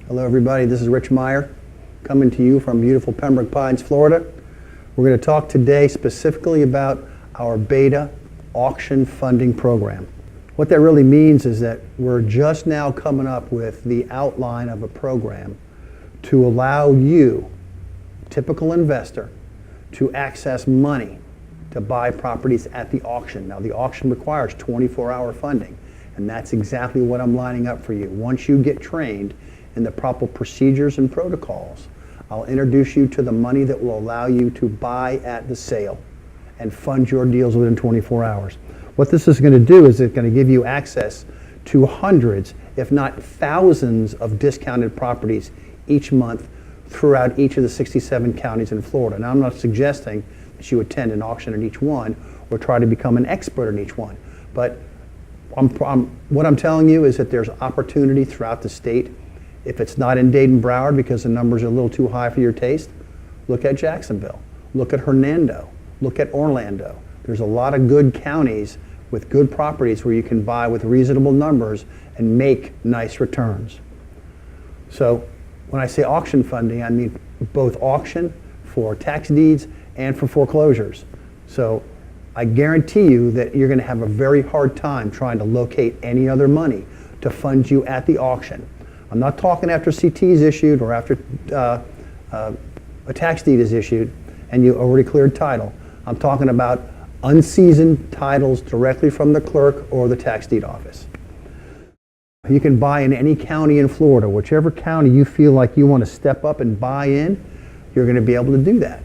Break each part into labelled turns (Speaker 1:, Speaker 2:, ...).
Speaker 1: Hello everybody, this is Rich Meyer coming to you from beautiful Pembroke Pines, Florida. We're going to talk today specifically about our beta auction funding program. What that really means is that we're just now coming up with the outline of a program to allow you, typical investor, to access money to buy properties at the auction. Now the auction requires 24-hour funding, and that's exactly what I'm lining up for you. Once you get trained in the proper procedures and protocols, I'll introduce you to the money that will allow you to buy at the sale and fund your deals within 24 hours. What this is going to do is it's going to give you access to hundreds, if not thousands, of discounted properties each month throughout each of the 67 counties in Florida. Now, I'm not suggesting that you attend an auction in each one or try to become an expert in each one, but what I'm telling you is that there's opportunity throughout the state. If it's not in Dayton-Broward because the numbers are a little too high for your taste, look at Jacksonville, look at Hernando, look at Orlando. There's a lot of good counties with good properties where you can buy with reasonable numbers and make nice returns. So when I say auction funding, I mean both auction for tax deeds and for foreclosures. So I guarantee you that you're going to have a very hard time trying to locate any other money to fund you at the auction. I'm not talking after CT is issued or after a tax deed is issued and you already cleared title. I'm talking about unseasoned titles directly from the clerk or the tax deed office. You can buy in any county in Florida. Whichever county you feel like you want to step up and buy in, you're going to be able to do that.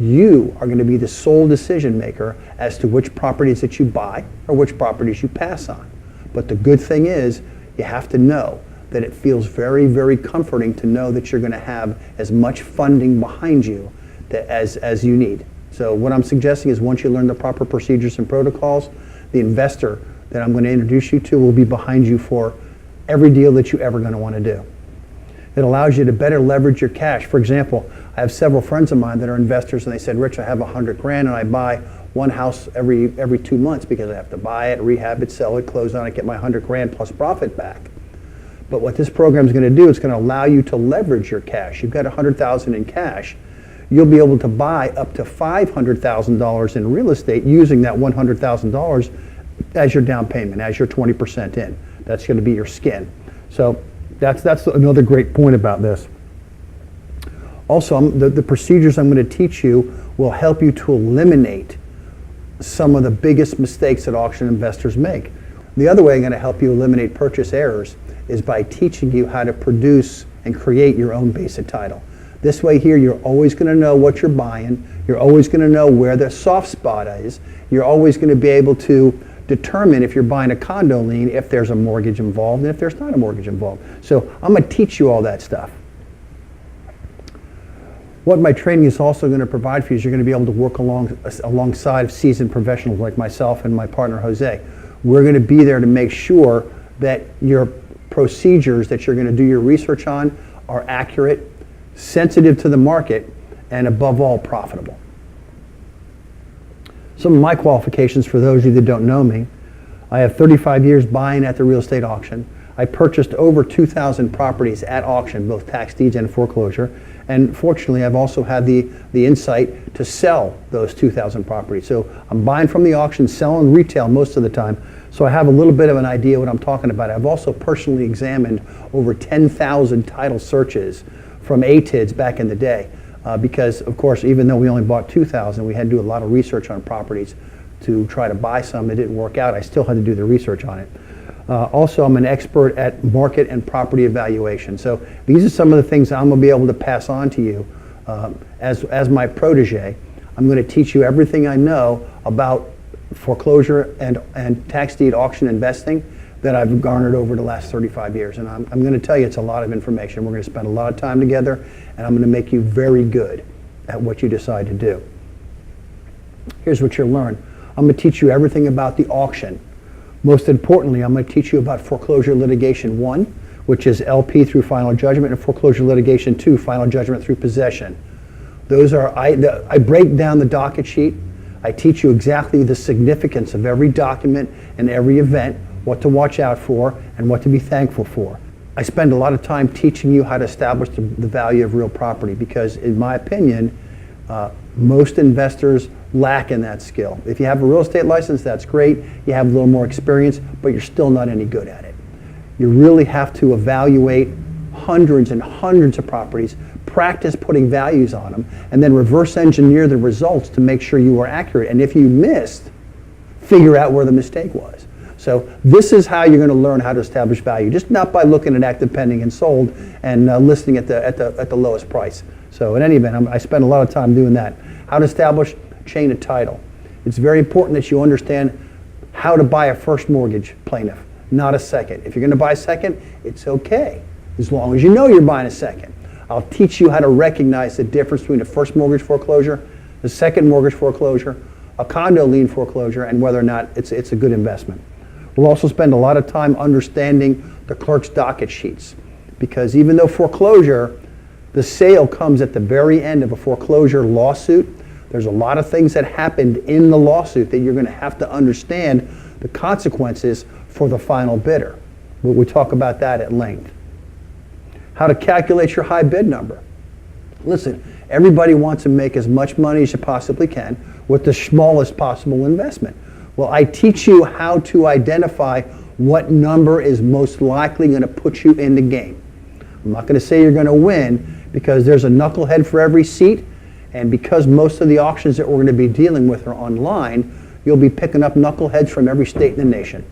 Speaker 1: You are going to be the sole decision maker as to which properties that you buy or which properties you pass on. But the good thing is you have to know that it feels very, very comforting to know that you're going to have as much funding behind you as you need. So what I'm suggesting is once you learn the proper procedures and protocols, the investor that I'm going to introduce you to will be behind you for every deal that you're ever going to want to do. It allows you to better leverage your cash. For example, I have several friends of mine that are investors and they said, Rich, I have $100 grand and I buy one house every 2 months because I have to buy it, rehab it, sell it, close on it, get my $100 grand plus profit back. But what this program is going to do, it's going to allow you to leverage your cash. You've got $100,000 in cash. You'll be able to buy up to $500,000 in real estate using that $100,000 as your down payment, as your 20% in. That's going to be your skin. So that's another great point about this. Also, the procedures I'm going to teach you will help you to eliminate some of the biggest mistakes that auction investors make. The other way I'm going to help you eliminate purchase errors is by teaching you how to produce and create your own basic title. This way here, you're always going to know what you're buying. You're always going to know where the soft spot is. You're always going to be able to determine if you're buying a condo lien, if there's a mortgage involved, and if there's not a mortgage involved. So I'm going to teach you all that stuff. What my training is also going to provide for you is you're going to be able to work alongside seasoned professionals like myself and my partner Jose. We're going to be there to make sure that your procedures that you're going to do your research on are accurate, sensitive to the market, and above all, profitable. Some of my qualifications for those of you that don't know me: I have 35 years buying at the real estate auction. I purchased over 2,000 properties at auction, both tax deeds and foreclosure. And fortunately, I've also had the insight to sell those 2,000 properties. So I'm buying from the auction, selling retail most of the time. So I have a little bit of an idea what I'm talking about. I've also personally examined over 10,000 title searches from ATIDs back in the day. Because, of course, even though we only bought 2,000, we had to do a lot of research on properties to try to buy some that didn't work out. I still had to do the research on it. Also, I'm an expert at market and property evaluation. So these are some of the things I'm going to be able to pass on to you as my protege. I'm going to teach you everything I know about foreclosure and tax deed auction investing that I've garnered over the last 35 years. And I'm going to tell you it's a lot of information. We're going to spend a lot of time together, and I'm going to make you very good at what you decide to do. Here's what you'll learn. I'm going to teach you everything about the auction. Most importantly, I'm going to teach you about foreclosure litigation 1, which is LP through final judgment, and foreclosure litigation 2, final judgment through possession. Those are, I break down the docket sheet. I teach you exactly the significance of every document and every event, what to watch out for, and what to be thankful for. I spend a lot of time teaching you how to establish the value of real property because, in my opinion, most investors lack in that skill. If you have a real estate license, that's great. You have a little more experience, but you're still not any good at it. You really have to evaluate hundreds and hundreds of properties, practice putting values on them, and then reverse engineer the results to make sure you are accurate. And if you missed, figure out where the mistake was. So this is how you're going to learn how to establish value, just not by looking at active pending and sold and listing at the lowest price. So in any event, I spend a lot of time doing that. How to establish chain of title. It's very important that you understand how to buy a first mortgage plaintiff, not a second. If you're going to buy a second, it's okay, as long as you know you're buying a second. I'll teach you how to recognize the difference between a first mortgage foreclosure, the second mortgage foreclosure, a condo lien foreclosure, and whether or not it's a good investment. We'll also spend a lot of time understanding the clerk's docket sheets, because even though foreclosure, the sale comes at the very end of a foreclosure lawsuit, there's a lot of things that happened in the lawsuit that you're going to have to understand the consequences for the final bidder. We'll talk about that at length. How to calculate your high bid number. Listen, everybody wants to make as much money as you possibly can with the smallest possible investment. Well, I teach you how to identify what number is most likely going to put you in the game. I'm not going to say you're going to win because there's a knucklehead for every seat, and because most of the auctions that we're going to be dealing with are online, you'll be picking up knuckleheads from every state in the nation.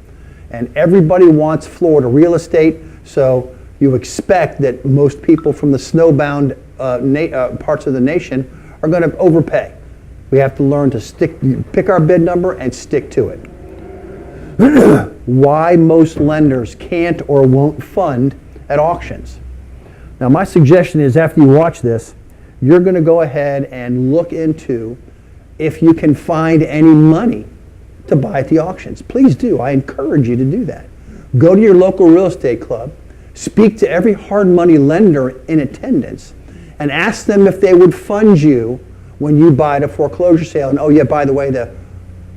Speaker 1: And everybody wants Florida real estate, so you expect that most people from the snowbound parts of the nation are going to overpay. We have to learn to pick our bid number and stick to it. Why most lenders can't or won't fund at auctions. Now, my suggestion is after you watch this, you're going to go ahead and look into if you can find any money to buy at the auctions. Please do. I encourage you to do that. Go to your local real estate club, speak to every hard money lender in attendance, and ask them if they would fund you when you buy at a foreclosure sale. And oh yeah, by the way, the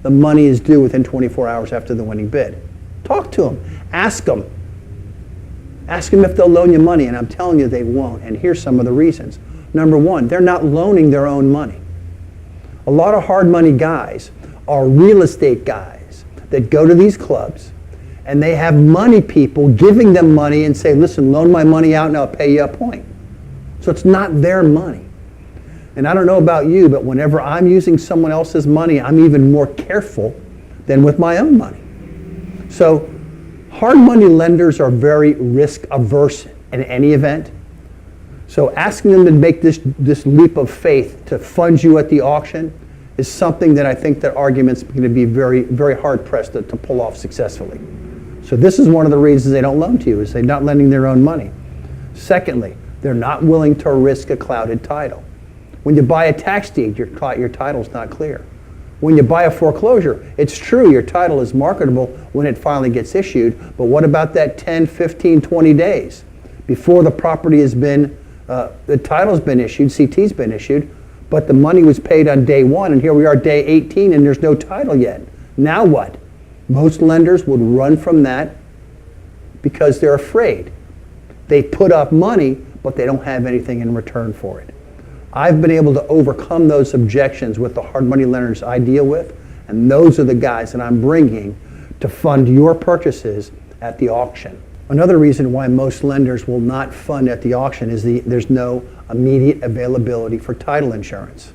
Speaker 1: money is due within 24 hours after the winning bid. Talk to them. Ask them. Ask them if they'll loan you money, and I'm telling you they won't. And here's some of the reasons. Number one, they're not loaning their own money. A lot of hard money guys are real estate guys that go to these clubs and they have money people giving them money and say, listen, loan my money out and I'll pay you a point. So it's not their money. And I don't know about you, but whenever I'm using someone else's money, I'm even more careful than with my own money. So hard money lenders are very risk averse in any event. So asking them to make this leap of faith to fund you at the auction is something that I think that argument's going to be very, very hard pressed to pull off successfully. So this is one of the reasons they don't loan to you, is they're not lending their own money. Secondly, they're not willing to risk a clouded title. When you buy a tax deed, your title's not clear. When you buy a foreclosure, it's true your title is marketable when it finally gets issued, but what about that 10, 15, 20 days before the property has been, the title's been issued, CT's been issued, but the money was paid on day one, and here we are day 18 and there's no title yet. Now what? Most lenders would run from that because they're afraid. They put up money, but they don't have anything in return for it. I've been able to overcome those objections with the hard money lenders I deal with, and those are the guys that I'm bringing to fund your purchases at the auction. Another reason why most lenders will not fund at the auction is there's no immediate availability for title insurance.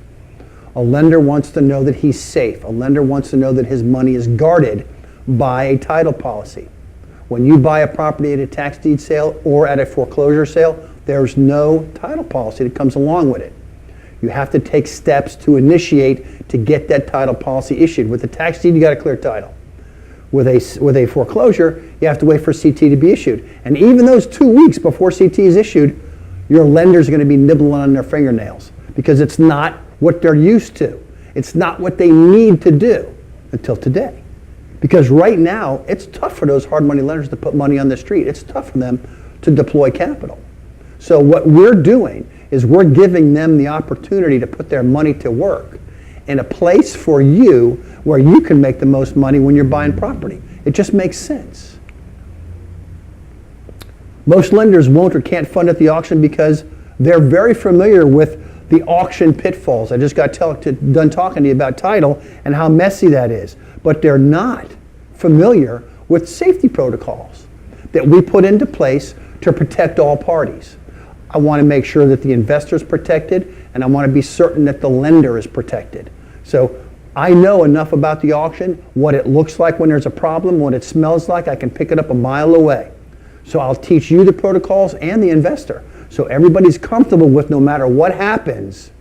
Speaker 1: A lender wants to know that he's safe. A lender wants to know that his money is guarded by a title policy. When you buy a property at a tax deed sale or at a foreclosure sale, there's no title policy that comes along with it. You have to take steps to initiate to get that title policy issued. With the tax deed, you got a clear title. With a foreclosure, you have to wait for CT to be issued. And even those 2 weeks before CT is issued, your lender's going to be nibbling on their fingernails because it's not what they're used to. It's not what they need to do until today. Because right now, it's tough for those hard money lenders to put money on the street. It's tough for them to deploy capital. So what we're doing is we're giving them the opportunity to put their money to work in a place for you where you can make the most money when you're buying property. It just makes sense. Most lenders won't or can't fund at the auction because they're very familiar with the auction pitfalls. I just got done talking to you about title and how messy that is. But they're not familiar with safety protocols that we put into place to protect all parties. I want to make sure that the investor is protected, and I want to be certain that the lender is protected. So I know enough about the auction, what it looks like when there's a problem, what it smells like. I can pick it up a mile away. So I'll teach you the protocols and the investor, so everybody's comfortable with no matter what happens.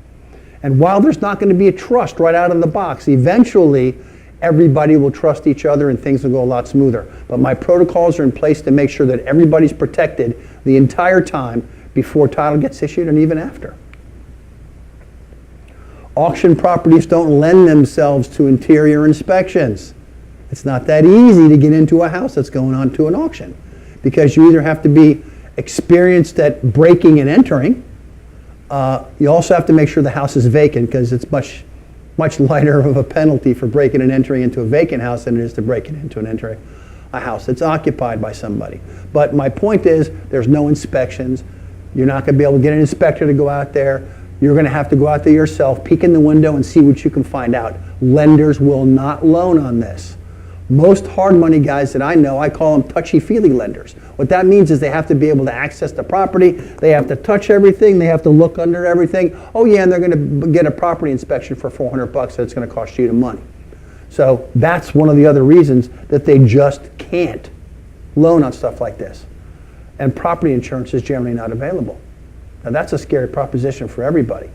Speaker 1: And while there's not going to be a trust right out of the box, eventually everybody will trust each other and things will go a lot smoother. But my protocols are in place to make sure that everybody's protected the entire time before title gets issued and even after. Auction properties don't lend themselves to interior inspections. It's not that easy to get into a house that's going on to an auction, because you either have to be experienced at breaking and entering. You also have to make sure the house is vacant, because it's much lighter of a penalty for breaking and entering into a vacant house than it is to breaking into and entering a house that's occupied by somebody. But my point is, there's no inspections. You're not going to be able to get an inspector to go out there. You're going to have to go out there yourself, peek in the window and see what you can find out. Lenders will not loan on this. Most hard money guys that I know, I call them touchy-feely lenders. What that means is they have to be able to access the property, they have to touch everything, they have to look under everything. Oh yeah, and they're going to get a property inspection for $400 that's going to cost you the money. So that's one of the other reasons that they just can't loan on stuff like this. And property insurance is generally not available. Now that's a scary proposition for everybody.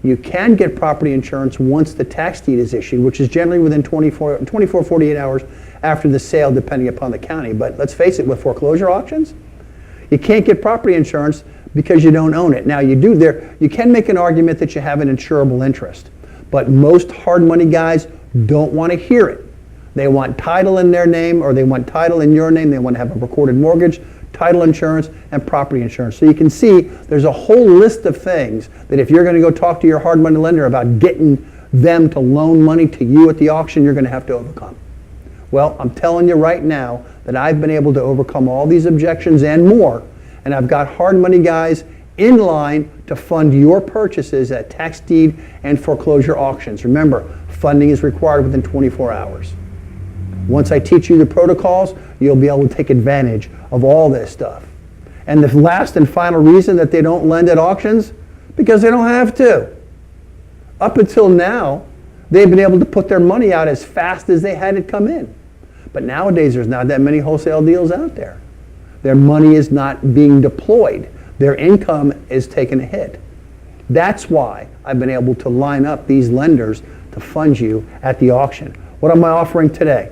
Speaker 1: You can get property insurance once the tax deed is issued, which is generally within 48 hours after the sale, depending upon the county. But let's face it, with foreclosure auctions, you can't get property insurance because you don't own it. Now you can make an argument that you have an insurable interest, but most hard money guys don't want to hear it. They want title in their name, or they want title in your name. They want to have a recorded mortgage, title insurance, and property insurance. So you can see there's a whole list of things that if you're going to go talk to your hard money lender about getting them to loan money to you at the auction, you're going to have to overcome. Well, I'm telling you right now that I've been able to overcome all these objections and more, and I've got hard money guys in line to fund your purchases at tax deed and foreclosure auctions. Remember, funding is required within 24 hours. Once I teach you the protocols, you'll be able to take advantage of all this stuff. And the last and final reason that they don't lend at auctions, because they don't have to. Up until now, they've been able to put their money out as fast as they had it come in. But nowadays, there's not that many wholesale deals out there. Their money is not being deployed. Their income is taking a hit. That's why I've been able to line up these lenders to fund you at the auction. What am I offering today?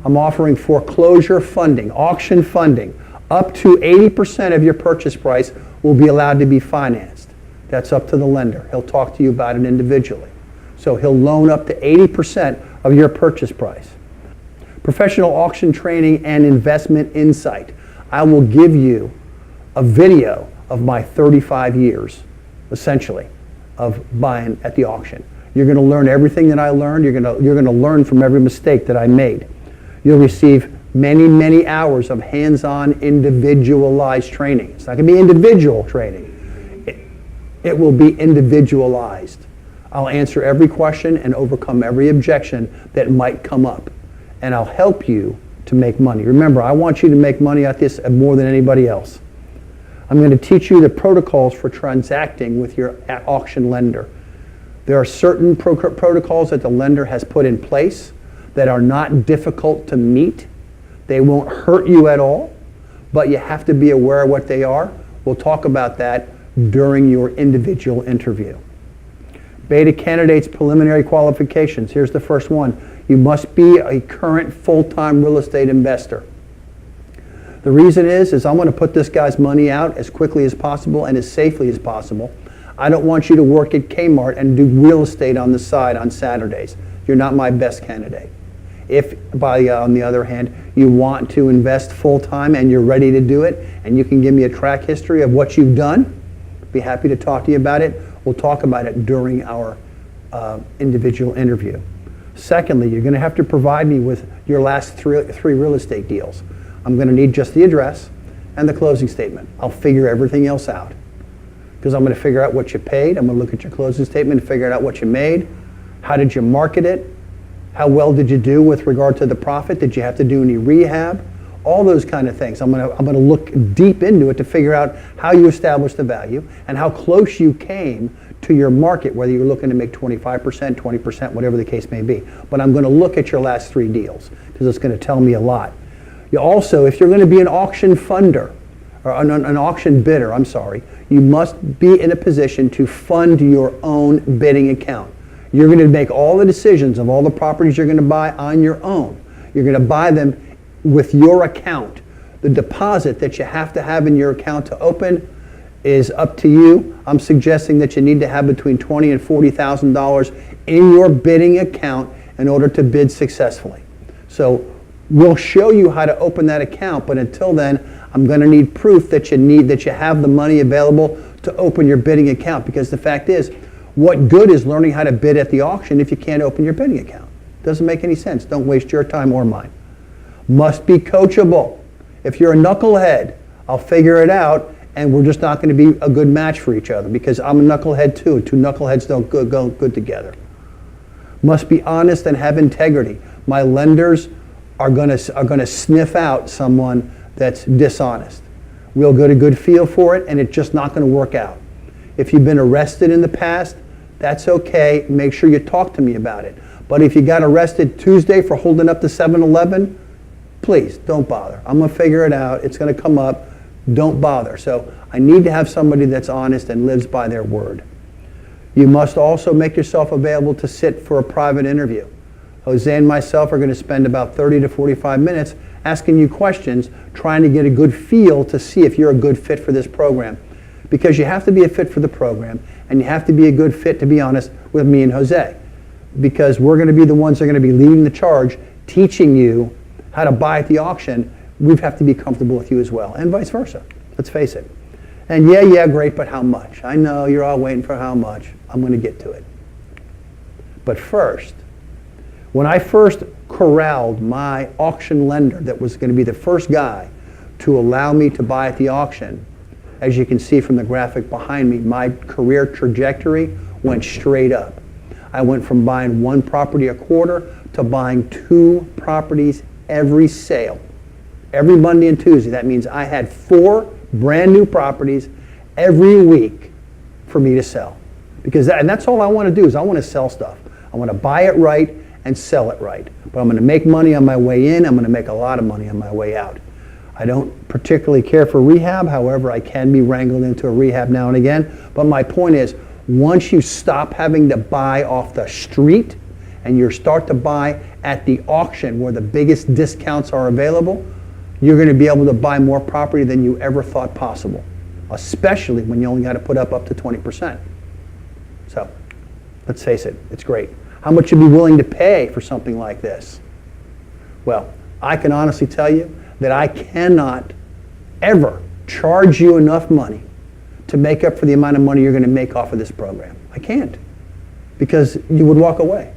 Speaker 1: I'm offering foreclosure funding, auction funding. Up to 80% of your purchase price will be allowed to be financed. That's up to the lender. He'll talk to you about it individually. So he'll loan up to 80% of your purchase price. Professional auction training and investment insight. I will give you a video of my 35 years, essentially, of buying at the auction. You're going to learn everything that I learned. You're going to learn from every mistake that I made. You'll receive many, many hours of hands-on individualized training. It's not going to be individual training. It will be individualized. I'll answer every question and overcome every objection that might come up. And I'll help you to make money. Remember, I want you to make money at this more than anybody else. I'm going to teach you the protocols for transacting with your auction lender. There are certain protocols that the lender has put in place that are not difficult to meet. They won't hurt you at all, but you have to be aware of what they are. We'll talk about that during your individual interview. Beta candidates preliminary qualifications. Here's the first one. You must be a current full-time real estate investor. The reason is I'm going to put this guy's money out as quickly as possible and as safely as possible. I don't want you to work at Kmart and do real estate on the side on Saturdays. You're not my best candidate. If, on the other hand, you want to invest full-time and you're ready to do it, and you can give me a track history of what you've done, be happy to talk to you about it. We'll talk about it during our individual interview. Secondly, you're going to have to provide me with your last three real estate deals. I'm going to need just the address, and the closing statement. I'll figure everything else out. Because I'm going to figure out what you paid. I'm going to look at your closing statement and figure out what you made. How did you market it? How well did you do with regard to the profit? Did you have to do any rehab? All those kind of things. I'm going to look deep into it to figure out how you established the value and how close you came to your market, whether you're looking to make 25%, 20%, whatever the case may be. But I'm going to look at your last 3 deals because it's going to tell me a lot. You also, if you're going to be an auction funder, or an auction bidder, I'm sorry, you must be in a position to fund your own bidding account. You're going to make all the decisions of all the properties you're going to buy on your own. You're going to buy them with your account. The deposit that you have to have in your account to open is up to you. I'm suggesting that you need to have between $20,000 and $40,000 in your bidding account in order to bid successfully. So we'll show you how to open that account, but until then, I'm going to need proof that you have the money available to open your bidding account, because the fact is, what good is learning how to bid at the auction if you can't open your bidding account? Doesn't make any sense. Don't waste your time or mine. Must be coachable. If you're a knucklehead, I'll figure it out, and we're just not going to be a good match for each other, because I'm a knucklehead too. 2 knuckleheads don't go good together. Must be honest and have integrity. My lenders are going to sniff out someone that's dishonest. We'll get a good feel for it, and it's just not going to work out. If you've been arrested in the past, that's okay. Make sure you talk to me about it. But if you got arrested Tuesday for holding up the 7-Eleven, please don't bother. I'm going to figure it out. It's going to come up. Don't bother. So I need to have somebody that's honest and lives by their word. You must also make yourself available to sit for a private interview. Jose and myself are going to spend about 30 to 45 minutes asking you questions, trying to get a good feel to see if you're a good fit for this program. Because you have to be a fit for the program, and you have to be a good fit, to be honest, with me and Jose. Because we're going to be the ones that are going to be leading the charge, teaching you how to buy at the auction. We have to be comfortable with you as well, and vice versa. Let's face it. And yeah, great, but how much? I know you're all waiting for how much. I'm going to get to it. But first, when I first corralled my auction lender that was going to be the first guy to allow me to buy at the auction, as you can see from the graphic behind me, my career trajectory went straight up. I went from buying 1 property a quarter to buying 2 properties every sale. Every Monday and Tuesday. That means I had 4 brand new properties every week for me to sell. And that's all I want to do, is I want to sell stuff. I want to buy it right and sell it right. But I'm going to make money on my way in. I'm going to make a lot of money on my way out. I don't particularly care for rehab. However, I can be wrangled into a rehab now and again. But my point is, once you stop having to buy off the street and you start to buy at the auction where the biggest discounts are available, you're going to be able to buy more property than you ever thought possible, especially when you only got to put up to 20%. So let's face it, it's great. How much you'd be willing to pay for something like this? Well, I can honestly tell you that I cannot ever charge you enough money to make up for the amount of money you're going to make off of this program. I can't, because you would walk away.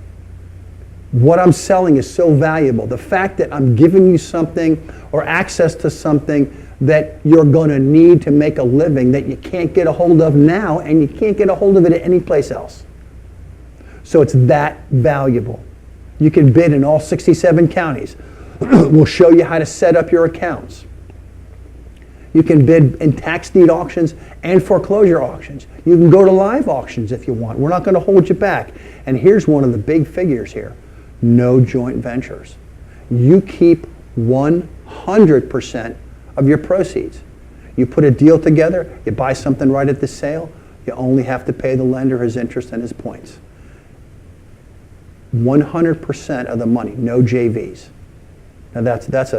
Speaker 1: What I'm selling is so valuable. The fact that I'm giving you something or access to something that you're going to need to make a living that you can't get a hold of now, and you can't get a hold of it any place else. So it's that valuable. You can bid in all 67 counties. We'll show you how to set up your accounts. You can bid in tax deed auctions and foreclosure auctions. You can go to live auctions if you want. We're not going to hold you back. And here's one of the big figures here. No joint ventures. You keep 100% of your proceeds. You put a deal together, you buy something right at the sale, you only have to pay the lender his interest and his points. 100% of the money, no JVs. Now that's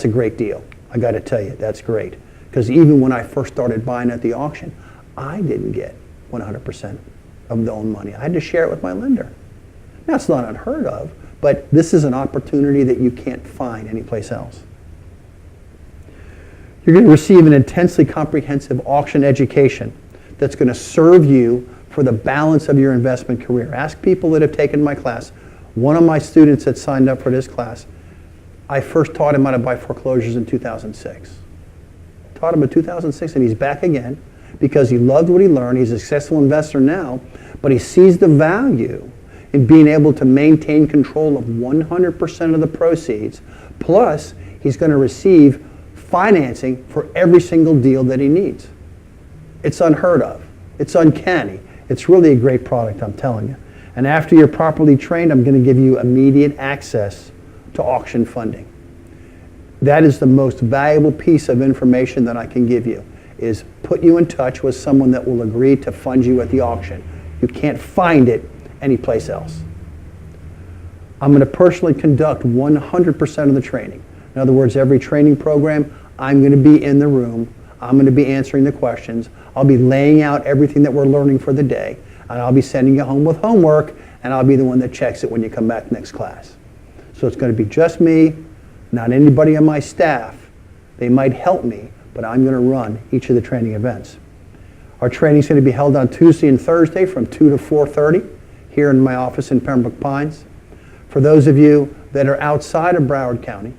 Speaker 1: a great deal. I got to tell you, that's great. Because even when I first started buying at the auction, I didn't get 100% of the own money. I had to share it with my lender. Now, it's not unheard of, but this is an opportunity that you can't find anyplace else. You're going to receive an intensely comprehensive auction education that's going to serve you for the balance of your investment career. Ask people that have taken my class. One of my students that signed up for this class, I first taught him how to buy foreclosures in 2006. taught him in 2006, and he's back again because he loved what he learned. He's a successful investor now, but he sees the value in being able to maintain control of 100% of the proceeds, plus he's going to receive financing for every single deal that he needs. It's unheard of. It's uncanny. It's really a great product, I'm telling you. And after you're properly trained, I'm going to give you immediate access to auction funding. That is the most valuable piece of information that I can give you, is put you in touch with someone that will agree to fund you at the auction. You can't find it anyplace else. I'm going to personally conduct 100% of the training. In other words, every training program, I'm going to be in the room. I'm going to be answering the questions. I'll be laying out everything that we're learning for the day, and I'll be sending you home with homework, and I'll be the one that checks it when you come back next class. So it's going to be just me, not anybody on my staff. They might help me, but I'm going to run each of the training events. Our training is going to be held on Tuesday and Thursday from 2 to 4:30 here in my office in Pembroke Pines. For those of you that are outside of Broward County,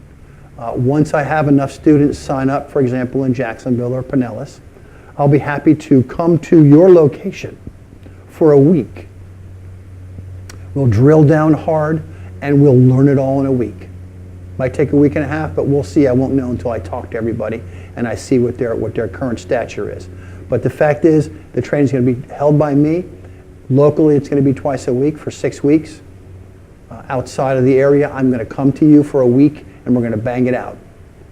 Speaker 1: once I have enough students sign up, for example, in Jacksonville or Pinellas, I'll be happy to come to your location for a week. We'll drill down hard and we'll learn it all in a week. Might take a week and a half, but we'll see. I won't know until I talk to everybody and I see what their current stature is. But the fact is, the training is going to be held by me. Locally, it's going to be twice a week for 6 weeks. Outside of the area, I'm going to come to you for a week and we're going to bang it out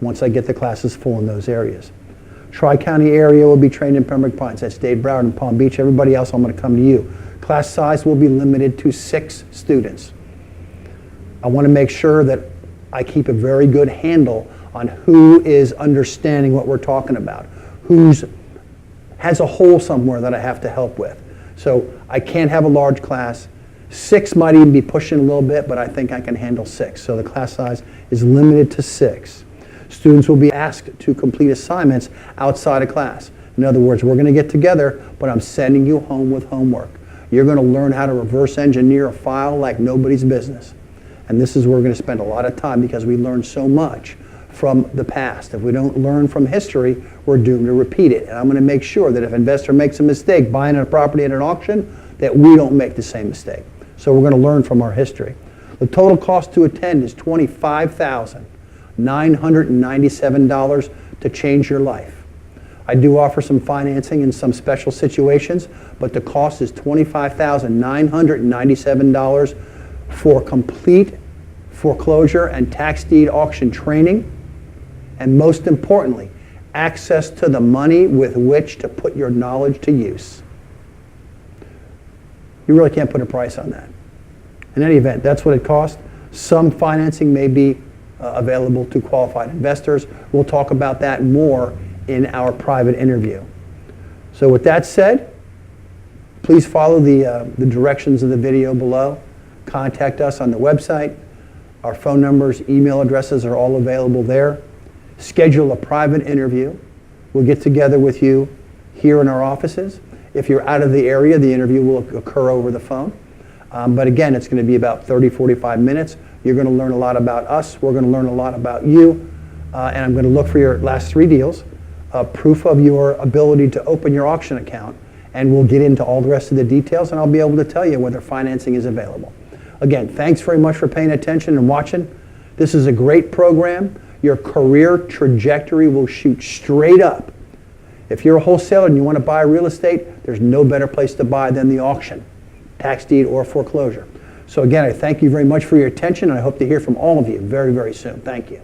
Speaker 1: once I get the classes full in those areas. Tri-County area will be trained in Pembroke Pines. That's Dade, Broward, and Palm Beach. Everybody else, I'm going to come to you. Class size will be limited to 6 students. I want to make sure that I keep a very good handle on who is understanding what we're talking about, who's has a hole somewhere that I have to help with. So I can't have a large class. 6 might even be pushing a little bit, but I think I can handle 6. So the class size is limited to 6. Students will be asked to complete assignments outside of class. In other words, we're going to get together, but I'm sending you home with homework. You're going to learn how to reverse engineer a file like nobody's business. And this is where we're going to spend a lot of time because we learn so much from the past. If we don't learn from history, we're doomed to repeat it. And I'm going to make sure that if an investor makes a mistake buying a property at an auction, that we don't make the same mistake. So we're going to learn from our history. The total cost to attend is $25,997 to change your life. I do offer some financing in some special situations, but the cost is $25,997 for complete foreclosure and tax deed auction training, and most importantly, access to the money with which to put your knowledge to use. You really can't put a price on that. In any event, that's what it costs. Some financing may be available to qualified investors. We'll talk about that more in our private interview. So with that said, please follow the directions of the video below. Contact us on the website. Our phone numbers, email addresses are all available there. Schedule a private interview. We'll get together with you here in our offices. If you're out of the area, the interview will occur over the phone. But again, it's going to be about 30, 45 minutes. You're going to learn a lot about us. We're going to learn a lot about you. And I'm going to look for your last 3 deals, proof of your ability to open your auction account, and we'll get into all the rest of the details, and I'll be able to tell you whether financing is available. Again, thanks very much for paying attention and watching. This is a great program. Your career trajectory will shoot straight up. If you're a wholesaler and you want to buy real estate, there's no better place to buy than the auction, tax deed or foreclosure. So again, I thank you very much for your attention, and I hope to hear from all of you very, very soon. Thank you.